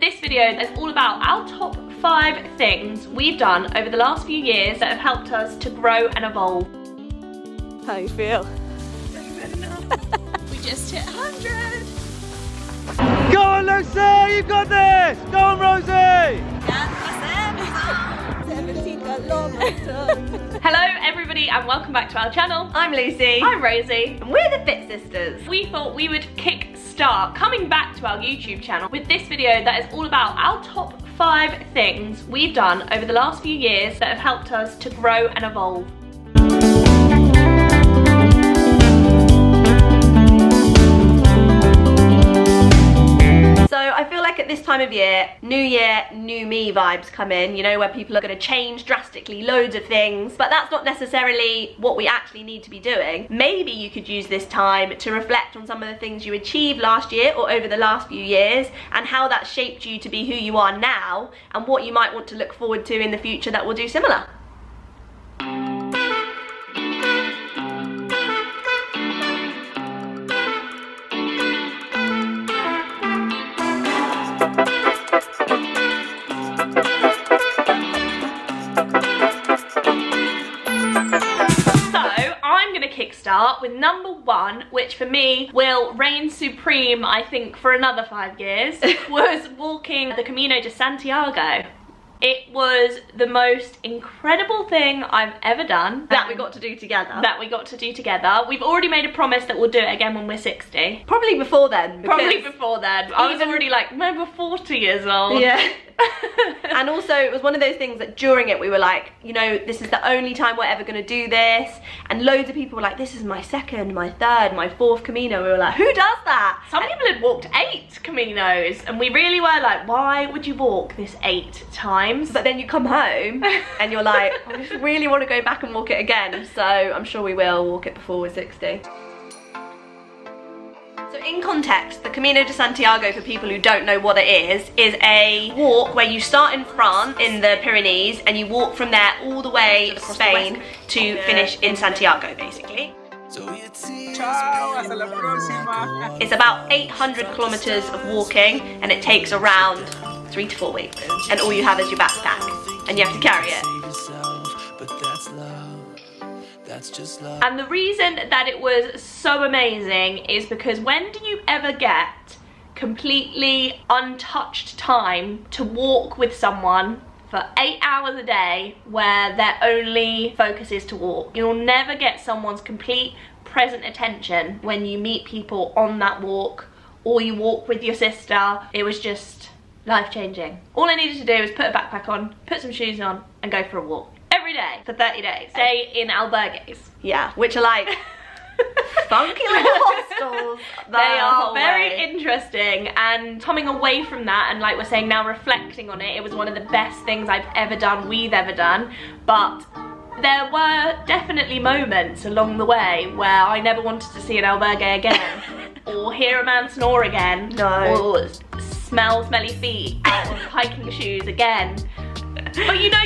This video is all about our top 5 things we've done over the last few years that have helped us to grow and evolve. How you feel? We just hit 100. Go on, Lucy! You've got this! Go on, Rosie! 17 kilometers. Hello everybody and welcome back to our channel. I'm Lucy. I'm Rosie. And we're the Fit Sisters. We thought we would kick-start coming back to our YouTube channel with this video that is all about our top 5 things we've done over the last few years that have helped us to grow and evolve. So I feel like at this time of year, new me vibes come in, you know, where people are going to change drastically loads of things, but that's not necessarily what we actually need to be doing. Maybe you could use this time to reflect on some of the things you achieved last year or over the last few years and how that shaped you to be who you are now and what you might want to look forward to in the future that will do similar. Kickstart with number 1, which for me will reign supreme, I think, for another 5 years, was walking the Camino de Santiago. It was the most incredible thing I've ever done. That we got to do together. We've already made a promise that we'll do it again when we're 60. Probably before then. I was already like, no, we're 40 years old. Yeah. And also it was one of those things that during it we were like, you know, this is the only time we're ever going to do this, and loads of people were like, this is my 2nd, my 3rd, my 4th Camino. We were like, who does that? Some people had walked 8 Caminos and we really were like, why would you walk this 8 times? But then you come home and you're like, I just really want to go back and walk it again, so I'm sure we will walk it before we're 60. So in context, the Camino de Santiago, for people who don't know what it is a walk where you start in France, in the Pyrenees, and you walk from there all the way across Spain to finish in Santiago, basically. It's about 800 kilometers of walking, and it takes around 3 to 4 weeks. And all you have is your backpack, and you have to carry it. And the reason that it was so amazing is because when do you ever get completely untouched time to walk with someone for 8 hours a day where their only focus is to walk? You'll never get someone's complete present attention when you meet people on that walk or you walk with your sister. It was just life-changing. All I needed to do was put a backpack on, put some shoes on and go for a walk. Every day for 30 days. Stay in albergues. Yeah, which are like funky little hostels. They are very interesting, and coming away from that and, like we're saying now, reflecting on it, it was one of the best things I've ever done, we've ever done. But there were definitely moments along the way where I never wanted to see an albergue again or hear a man snore again. No. Or smell smelly feet out of hiking shoes again. But you know,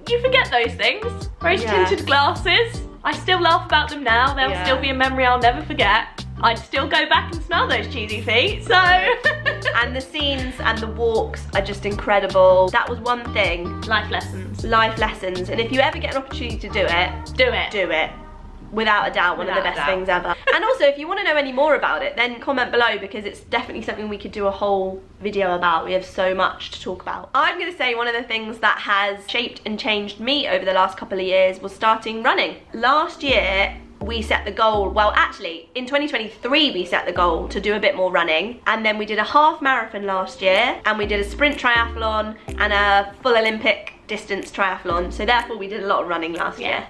you forget those things. Rose-tinted glasses. I still laugh about them now. They'll still be a memory I'll never forget. I'd still go back and smell those cheesy feet, so. And the scenes and the walks are just incredible. That was one thing. Life lessons. Life lessons. And if you ever get an opportunity to do it. Do it. Do it. Without a doubt, one of the best things ever. And also, if you want to know any more about it, then comment below, because it's definitely something we could do a whole video about. We have so much to talk about. I'm going to say one of the things that has shaped and changed me over the last couple of years was starting running. Last year, we set the goal, well actually, in 2023 we set the goal to do a bit more running, and then we did a half marathon last year, and we did a sprint triathlon and a full Olympic distance triathlon, so therefore we did a lot of running last year.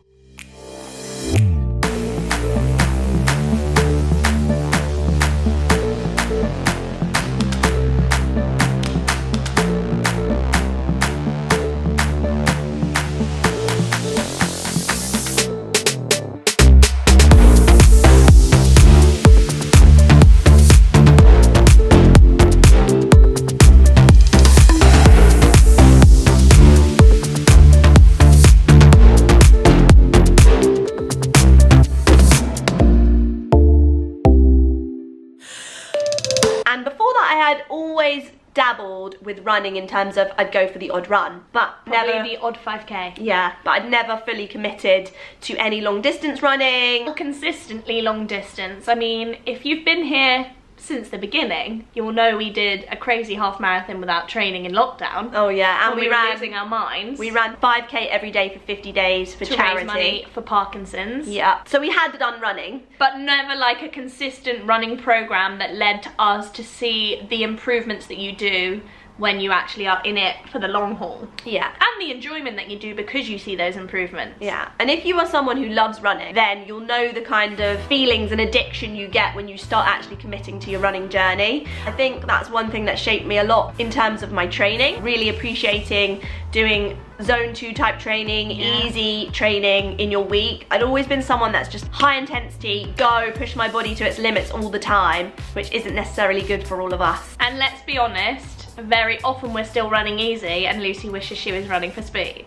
with running in terms of I'd go for the odd run, but Probably never the odd 5k. Yeah, but I'd never fully committed to any long distance running. Or consistently long distance. I mean, if you've been here since the beginning, you'll know we did a crazy half marathon without training in lockdown. Oh yeah, and we ran losing our minds. We ran 5k every day for 50 days for charity. Raise money for Parkinsons. Yeah, so we had done running, but never like a consistent running program that led to us to see the improvements that you do when you actually are in it for the long haul. Yeah. And the enjoyment that you do because you see those improvements. Yeah. And if you are someone who loves running, then you'll know the kind of feelings and addiction you get when you start actually committing to your running journey. I think that's one thing that shaped me a lot in terms of my training, really appreciating doing zone 2 type training, easy training in your week. I'd always been someone that's just high intensity, go push my body to its limits all the time, which isn't necessarily good for all of us. And let's be honest, very often we're still running easy and Lucy wishes she was running for speed.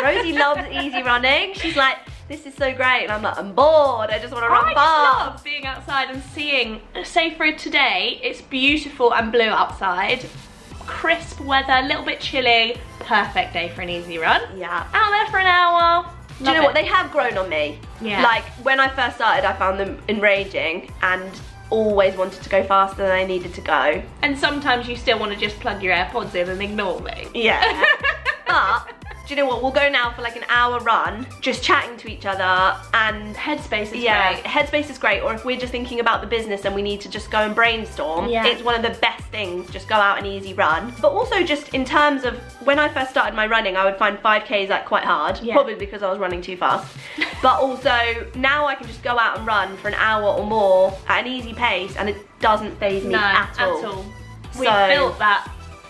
Rosie loves easy running. She's like, this is so great, and I'm like, I'm bored, I just want to run fast. I just love being outside and seeing, say for today, it's beautiful and blue outside, crisp weather, a little bit chilly, perfect day for an easy run. Yeah. Out there for an hour. Do you know what, they have grown on me. Yeah. Like, when I first started, I found them enraging and always wanted to go faster than I needed to go. And sometimes you still want to just plug your AirPods in and ignore me. Yeah. But do you know what, we'll go now for like an hour run, just chatting to each other, and headspace is great. great. Headspace is great. Or if we're just thinking about the business and we need to just go and brainstorm, it's one of the best things, just go out an easy run. But also just in terms of when I first started my running, I would find 5Ks like quite hard, probably because I was running too fast. But also now I can just go out and run for an hour or more at an easy pace and it doesn't faze me at all. We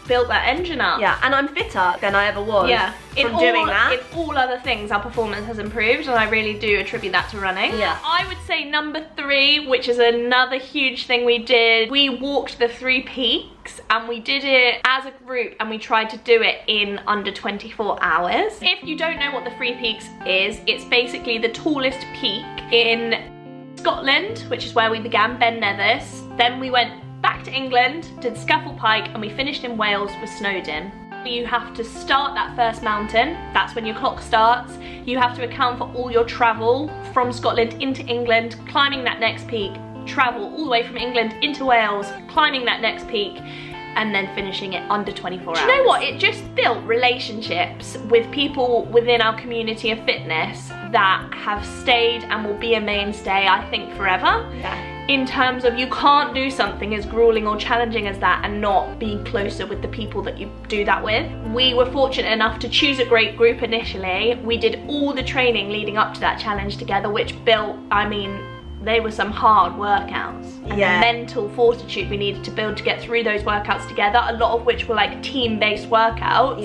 built that engine up. Yeah, and I'm fitter than I ever was from doing that. In all other things, our performance has improved, and I really do attribute that to running. Yeah. I would say number 3, which is another huge thing we did, we walked the 3 peaks, and we did it as a group, and we tried to do it in under 24 hours. If you don't know what the 3 peaks is, it's basically the tallest peak in Scotland, which is where we began, Ben Nevis. Then we went back to England, did Scafell Pike, and we finished in Wales with Snowdon. You have to start that first mountain, that's when your clock starts. You have to account for all your travel from Scotland into England, climbing that next peak, travel all the way from England into Wales, climbing that next peak, and then finishing it under 24 hours. Do you know what? It just built relationships with people within our community of fitness that have stayed and will be a mainstay, I think, forever. Yeah. In terms of, you can't do something as grueling or challenging as that and not be closer with the people that you do that with. We were fortunate enough to choose a great group initially. We did all the training leading up to that challenge together, which built, I mean, they were some hard workouts. And the mental fortitude we needed to build to get through those workouts together, a lot of which were like team-based workouts.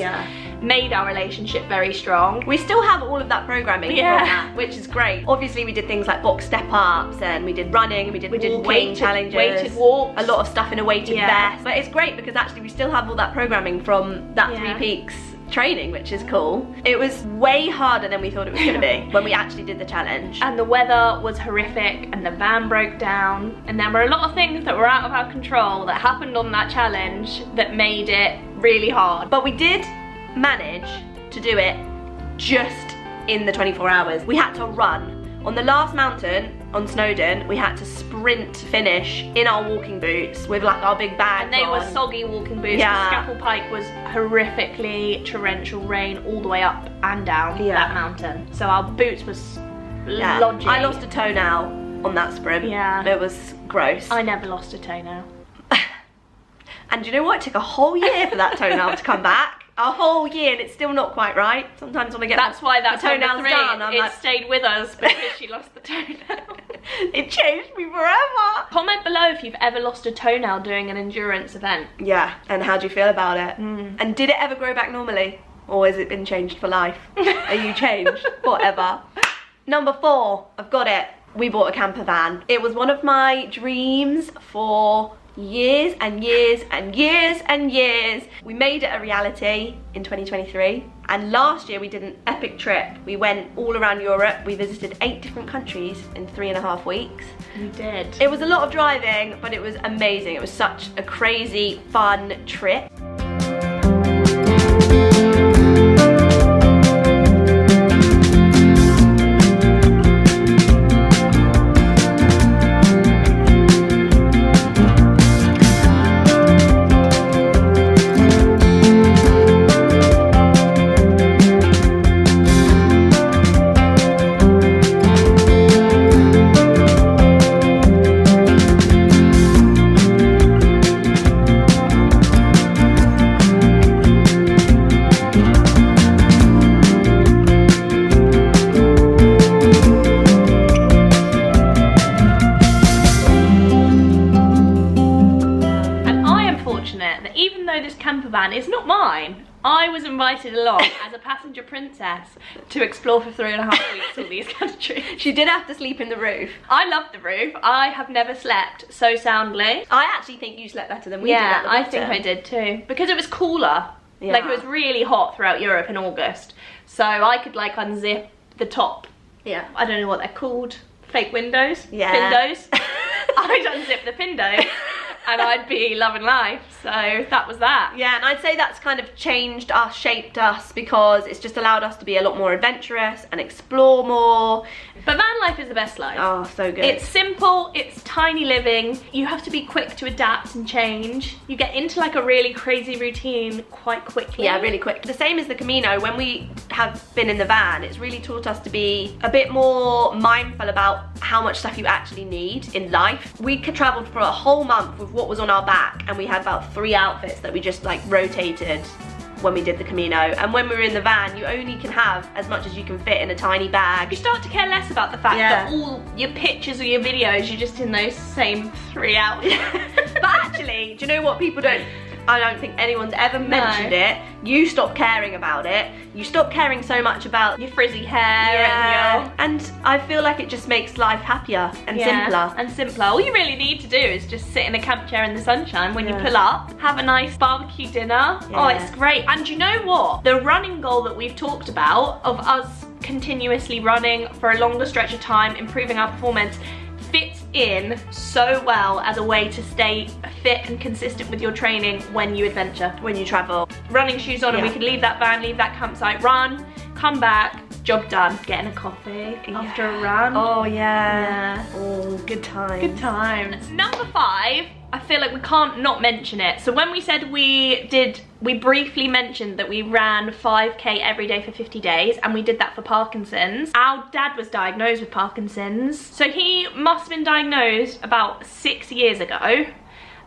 Made our relationship very strong. We still have all of that programming from that, which is great. Obviously we did things like box step-ups, and we did running, and we did weighted challenges, weighted walks, a lot of stuff in a weighted vest. But it's great because actually we still have all that programming from that 3 peaks training, which is cool. It was way harder than we thought it was going to be when we actually did the challenge. And the weather was horrific, and the van broke down, and there were a lot of things that were out of our control that happened on that challenge that made it really hard. But we did manage to do it just in the 24 hours. We had to run. On the last mountain, on Snowdon, we had to sprint finish in our walking boots with like our big bags on. And they were soggy walking boots. Scafell Pike was horrifically torrential rain all the way up and down that mountain. So our boots was lodging. I lost a toenail on that sprint. It was gross. I never lost a toenail. And do you know what? It took a whole year for that toenail to come back. A whole year, and it's still not quite right. Sometimes when I get why that's the toenails done, I'm like, stayed with us because she lost the toenail. It changed me forever. Comment below if you've ever lost a toenail doing an endurance event. Yeah, and how do you feel about it? And did it ever grow back normally? Or has it been changed for life? Are you changed forever? Number 4, I've got it. We bought a camper van. It was one of my dreams for years and years and years and years. We made it a reality in 2023, and last year we did an epic trip. We went all around Europe. We visited 8 different countries in 3.5 weeks. We did. It was a lot of driving, but it was amazing. It was such a crazy, fun trip. camper van is not mine. I was invited along as a passenger princess to explore for 3.5 weeks all these countries. She did have to sleep in the roof. I love the roof. I have never slept so soundly. I actually think you slept better than we did at the I bottom. think I did too. Because it was cooler. Yeah. Like, it was really hot throughout Europe in August. So I could like unzip the top. Yeah. I don't know what they're called. Fake windows? Yeah. Findos. I'd unzip the findos. And I'd be loving life, so that was that. Yeah, and I'd say that's kind of changed us, shaped us, because it's just allowed us to be a lot more adventurous and explore more. But van life is the best life. Oh, so good. It's simple, it's tiny living. You have to be quick to adapt and change. You get into like a really crazy routine quite quickly. Yeah, really quick. The same as the Camino, when we have been in the van, it's really taught us to be a bit more mindful about how much stuff you actually need in life. We travelled for a whole month with what was on our back, and we had about 3 outfits that we just like rotated when we did the Camino. And when we were in the van, you only can have as much as you can fit in a tiny bag. You start to care less about the fact that all your pictures or your videos, you're just in those same 3 outfits. But actually, do you know what people don't, I don't think anyone's ever mentioned it. You stop caring about it. You stop caring so much about your frizzy hair and I feel like it just makes life happier and simpler. All you really need to do is just sit in a camp chair in the sunshine when you pull up, have a nice barbecue dinner. Oh, it's great. And you know what? The running goal that we've talked about of us continuously running for a longer stretch of time, improving our performance, fits in so well as a way to stay fit and consistent with your training when you adventure. When you travel. Running shoes on and we can leave that van, leave that campsite, run, come back, job done. Getting a coffee after a run. Oh yeah. Oh, good times. Good times. Number 5, I feel like we can't not mention it. So when we said we briefly mentioned that we ran 5k every day for 50 days, and we did that for Parkinson's. Our dad was diagnosed with Parkinson's. So he must have been diagnosed about 6 years ago.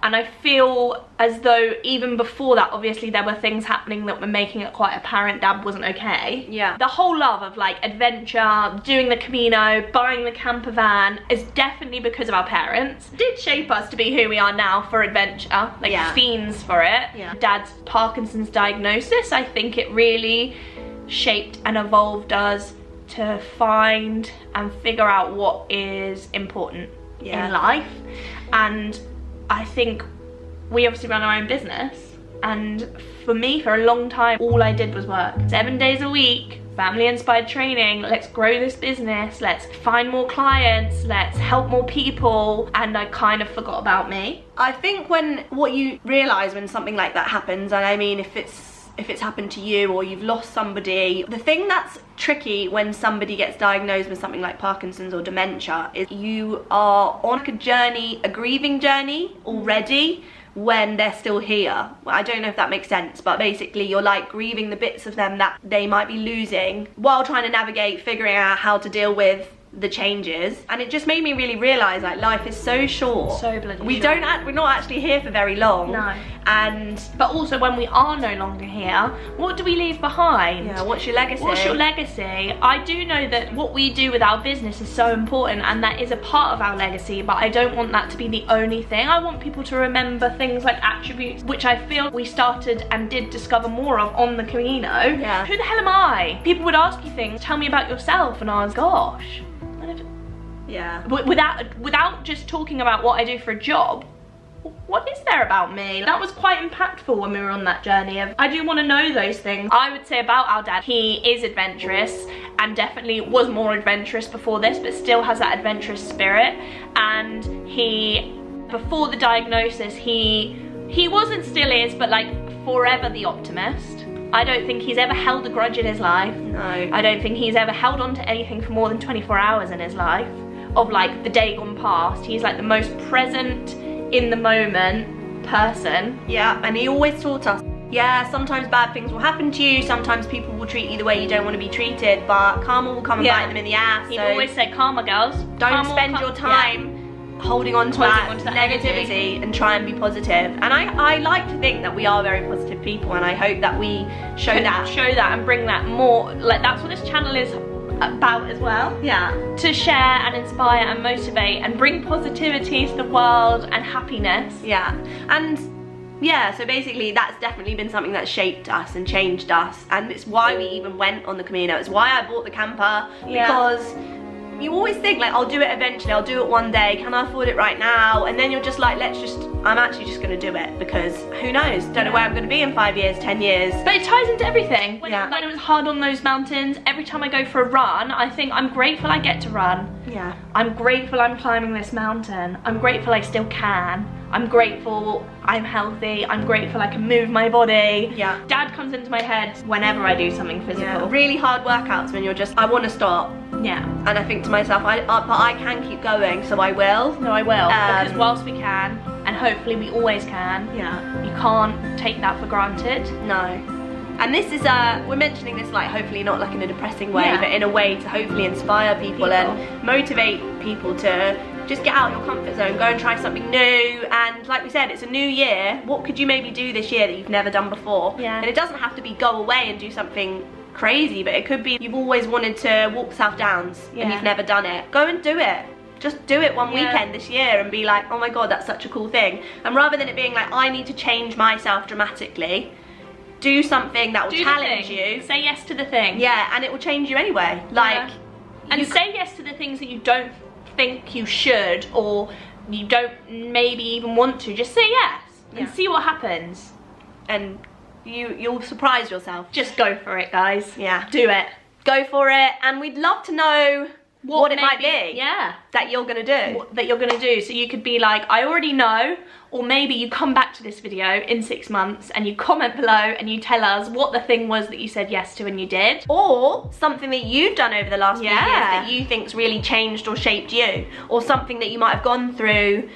And I feel as though even before that, obviously there were things happening that were making it quite apparent Dad wasn't okay. Yeah. The whole love of like adventure, doing the Camino, buying the camper van is definitely because of our parents. It did shape us to be who we are now for adventure, like fiends for it. Yeah. Dad's Parkinson's diagnosis, I think it really shaped and evolved us to find and figure out what is important in life. And I think we obviously run our own business, and for me, for a long time, all I did was work. 7 days a week, family inspired training, let's grow this business, let's find more clients, let's help more people, and I kind of forgot about me. I think what you realise when something like that happens, and I mean if it's happened to you or you've lost somebody, the thing that's tricky when somebody gets diagnosed with something like Parkinson's or dementia is you are on a journey, a grieving journey already when they're still here. Well, I don't know if that makes sense, but basically you're like grieving the bits of them that they might be losing while trying to navigate figuring out how to deal with the changes. And it just made me really realise like life is so short. So bloody we're not actually here for very long. No. But also when we are no longer here, what do we leave behind? Yeah, what's your legacy? What's your legacy? I do know that what we do with our business is so important, and that is a part of our legacy, but I don't want that to be the only thing. I want people to remember things like attributes, which I feel we started and did discover more of on the Camino. Yeah. Who the hell am I? People would ask you things, tell me about yourself, and I was, gosh. Yeah. Without just talking about what I do for a job, what is there about me? That was quite impactful when we were on that journey of, I do want to know those things. I would say about our dad, he is adventurous and definitely was more adventurous before this, but still has that adventurous spirit. And before the diagnosis, he was and still is, but like forever the optimist. I don't think he's ever held a grudge in his life. No. I don't think he's ever held on to anything for more than 24 hours in his life of like the day gone past. He's like the most present in the moment person. Yeah, and he always taught us, yeah, sometimes bad things will happen to you, sometimes people will treat you the way you don't want to be treated, but karma will come and bite them in the ass. He'd always say, karma, girls. Don't spend your time holding on to that negativity and try and be positive. And I like to think that we are very positive people, and I hope that we show that and bring that more. Like, that's what this channel is about as well. Yeah. To share and inspire and motivate and bring positivity to the world and happiness. Yeah. And Yeah, so basically that's definitely been something that's shaped us and changed us, and it's why we even went on the Camino. It's why I bought the camper, because you always think like, I'll do it eventually, I'll do it one day, can I afford it right now? And then you're just like, I'm actually just gonna do it, because who knows, don't know where I'm gonna be in 5 years, 10 years. But it ties into everything. When it was hard on those mountains, every time I go for a run, I think I'm grateful I get to run. Yeah. I'm grateful I'm climbing this mountain. I'm grateful I still can. I'm grateful I'm healthy. I'm grateful I can move my body. Yeah. Dad comes into my head whenever I do something physical. Yeah. Really hard workouts when you're just, I want to stop. Yeah. And I think to myself, but I can keep going, so I will. No, I will. Because whilst we can, and hopefully we always can, you can't take that for granted. No. And this is, we're mentioning this like hopefully not like in a depressing way, but in a way to hopefully inspire people and motivate people to just get out of your comfort zone, go and try something new. And like we said, it's a new year. What could you maybe do this year that you've never done before? Yeah. And it doesn't have to be go away and do something crazy, but it could be you've always wanted to walk South Downs and you've never done it. Go and do it. Just do it one weekend this year and be like, oh my god, that's such a cool thing. And rather than it being like, I need to change myself dramatically, do something that will challenge you. Say yes to the thing. Yeah, and it will change you anyway. Like, and say yes to the things that you don't think you should, or you don't maybe even want to. Just say yes and see what happens. And you'll surprise yourself. Just go for it, guys. Yeah. Do it. Go for it. And we'd love to know what it might be that you're gonna do. So you could be like, I already know, or maybe you come back to this video in 6 months and you comment below and you tell us what the thing was that you said yes to and you did. Or something that you've done over the last few years that you think's really changed or shaped you. Or something that you might have gone through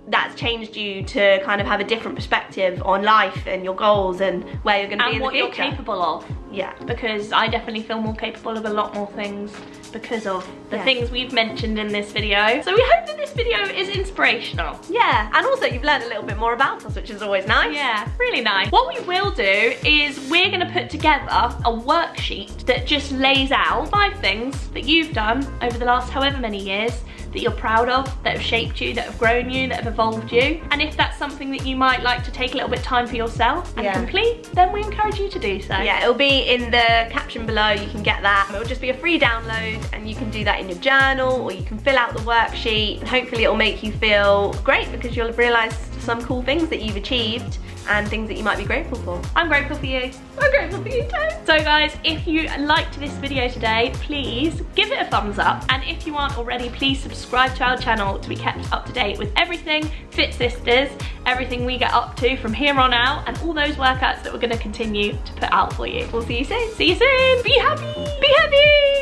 that's changed you to kind of have a different perspective on life and your goals and where you're gonna be in the future. And what you're capable of. Yeah. Because I definitely feel more capable of a lot more things because of the things we've mentioned in this video. So we hope that this video is inspirational. Yeah, and also you've learned a little bit more about us, which is always nice. Yeah, really nice. What we will do is we're gonna put together a worksheet that just lays out 5 things that you've done over the last however many years that you're proud of, that have shaped you, that have grown you, that have evolved you. And if that's something that you might like to take a little bit of time for yourself and complete, then we encourage you to do so. Yeah, it'll be in the caption below, you can get that. It'll just be a free download and you can do that in your journal, or you can fill out the worksheet, and hopefully it'll make you feel great because you'll have realised some cool things that you've achieved and things that you might be grateful for. I'm grateful for you. I'm grateful for you too. So guys, if you liked this video today, please give it a thumbs up. And if you aren't already, please subscribe to our channel to be kept up to date with everything Fit Sisters, everything we get up to from here on out, and all those workouts that we're gonna continue to put out for you. We'll see you soon. See you soon. Be happy. Be happy.